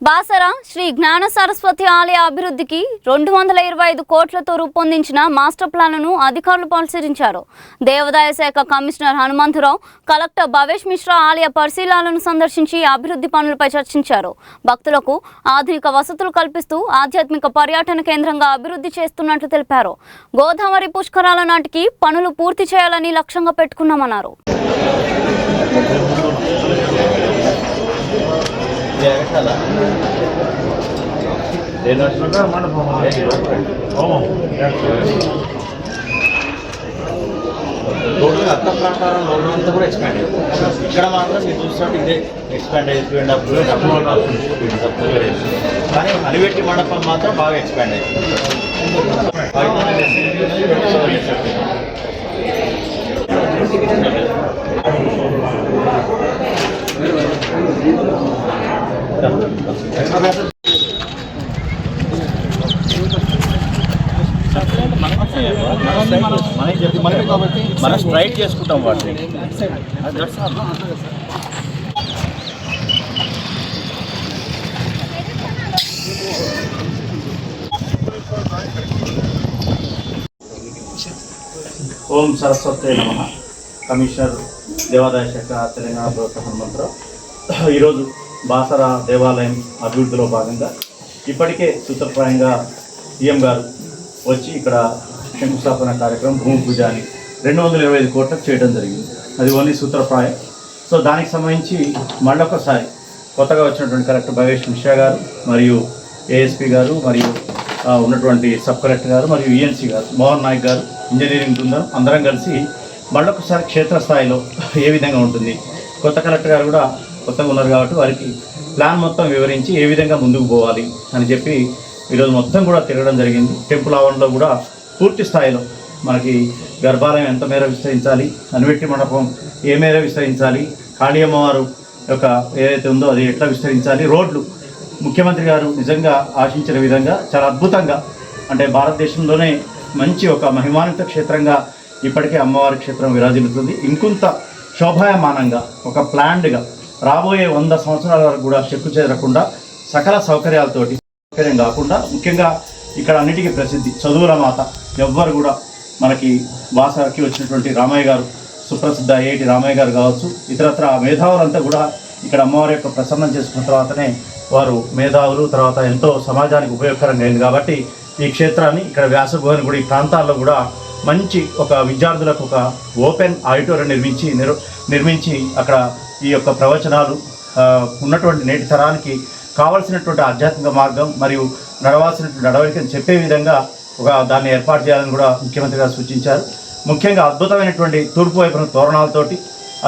బాసర శ్రీ జ్ఞాన సరస్వతి ఆలయ అభివృద్ధికి 225 కోట్లతో రూపొందించిన మాస్టర్ ప్లాన్ను అధికారులు పరిశీలించారు. దేవాదాయ శాఖ కమిషనర్ హనుమంతరావు, కలెక్టర్ భవేష్ మిశ్రా ఆలయ పరిశీలనలను సందర్శించి అభివృద్ధి పనులపై చర్చించారు. భక్తులకు ఆధునిక వసతులు కల్పిస్తూ ఆధ్యాత్మిక పర్యటన కేంద్రంగా అభివృద్ధి చేస్తున్నట్లు తెలిపారు. గోదావరి పుష్కరాల నాటికి పనులు పూర్తి చేయాలని లక్ష్యంగా పెట్టుకున్నామన్నారు. టోటల్గా అత్త ప్రాకారం రోడ్డు అంతా కూడా ఎక్స్పాండ్ అయ్యింది. ఇక్కడ మాత్రం మీరు చూసినట్టు ఇదే ఎక్స్పాండ్ అయిపోయింది. కానీ అలివెట్టి మండపం మాత్రం బాగా ఎక్స్పాండ్ అయింది. మనం స్ట్రైట్ చేసుకుంటాం వాటిని. ఓం సరస్వతి నమః. కమిషనర్ దేవాదాయ శాఖ తెలంగాణ ప్రభుత్వ హనుమంతరావు ఈరోజు బాసర దేవాలయం అభివృద్ధిలో భాగంగా ఇప్పటికే సూత్రప్రాయంగా సీఎం గారు వచ్చి ఇక్కడ శంకుస్థాపన కార్యక్రమం భూమి పూజ అని 225 కోట్లకు చేయడం జరిగింది. అది ఓన్లీ సూత్రప్రాయం. సో దానికి సంబంధించి మళ్ళొకసారి కొత్తగా వచ్చినటువంటి కలెక్టర్ భవేష్ మిశ్రా గారు మరియు ఏఎస్పీ గారు మరియు ఉన్నటువంటి సబ్ కలెక్టర్ గారు మరియు ఈఎన్సీ గారు మోహన్ నాయక్ గారు ఇంజనీరింగ్ బృందం అందరం కలిసి మళ్ళొకసారి క్షేత్రస్థాయిలో ఏ విధంగా ఉంటుంది, కొత్త కలెక్టర్ గారు కూడా కొత్తగా ఉన్నారు కాబట్టి వారికి ప్లాన్ మొత్తం వివరించి ఏ విధంగా ముందుకు పోవాలి అని చెప్పి ఈరోజు మొత్తం కూడా తిరగడం జరిగింది. టెంపుల్ ఆవరణలో కూడా పూర్తి స్థాయిలో మనకి గర్భాలయం ఎంత మేర విస్తరించాలి, అనివెట్టి మండపం ఏ మేర విస్తరించాలి, కాళీ అమ్మవారు యొక్క ఏదైతే ఉందో అది ఎట్లా విస్తరించాలి, రోడ్లు ముఖ్యమంత్రి గారు నిజంగా ఆశించిన విధంగా చాలా అద్భుతంగా, అంటే భారతదేశంలోనే మంచి ఒక మహిమాన్విత క్షేత్రంగా ఇప్పటికే అమ్మవారి క్షేత్రం విరాజిల్లుతుంది. ఇంకొంత శోభాయమానంగా ఒక ప్లాన్డ్గా రాబోయే 100 సంవత్సరాల వరకు కూడా చెక్కు చెదరకుండా సకల సౌకర్యాలతోటి సౌకర్యం కాకుండా ముఖ్యంగా ఇక్కడ అన్నిటికీ ప్రసిద్ధి చదువుల మాత. ఎవ్వరు కూడా మనకి బాసరకి వచ్చినటువంటి రామయ్య గారు, సుప్రసిద్ధ ఐఐటి రామయ్య గారు కావచ్చు, ఇతరత్ర మేధావులంతా కూడా ఇక్కడ అమ్మవారి యొక్క ప్రసన్నం చేసుకున్న తర్వాతనే వారు మేధావులు, తర్వాత ఎంతో సమాజానికి ఉపయోగకరంగా అయింది. కాబట్టి ఈ క్షేత్రాన్ని ఇక్కడ వ్యాసభవన్ కూడా ఈ ప్రాంతాల్లో కూడా మంచి ఒక విద్యార్థులకు ఒక ఓపెన్ ఆడిటోరియం నిర్మించి అక్కడ ఈ యొక్క ప్రవచనాలు ఉన్నటువంటి నేటి తరానికి కావలసినటువంటి ఆధ్యాత్మిక మార్గం మరియు నడవాల్సినటువంటి నడవడికని చెప్పే విధంగా దాన్ని ఏర్పాటు చేయాలని కూడా ముఖ్యమంత్రి గారు సూచించారు. ముఖ్యంగా అద్భుతమైనటువంటి తూర్పు వైపున తోరణాలతోటి,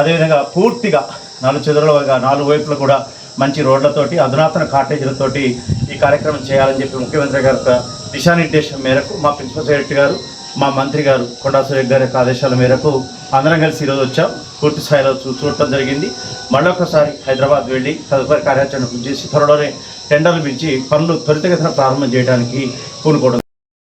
అదేవిధంగా పూర్తిగా 4 చదువులుగా 4 వైపులు కూడా మంచి రోడ్లతోటి, అధునాతన కాటేజీలతోటి ఈ కార్యక్రమం చేయాలని చెప్పి ముఖ్యమంత్రి గారి యొక్క దిశానిర్దేశం మేరకు మా ప్రిన్సిపల్ సెక్రటరీ గారు, మా మంత్రి గారు కొండా సురేఖ్ గారి యొక్క ఆదేశాల మేరకు అందరం కలిసి ఈరోజు వచ్చాం. పూర్తి స్థాయిలో చూడటం జరిగింది. మళ్ళొకసారి హైదరాబాద్ వెళ్ళి తదుపరి కార్యాచరణ చేసి త్వరలోనే టెండర్లు పిలిచి పనులు త్వరితగతిన ప్రారంభం చేయడానికి పూనుకోవడం.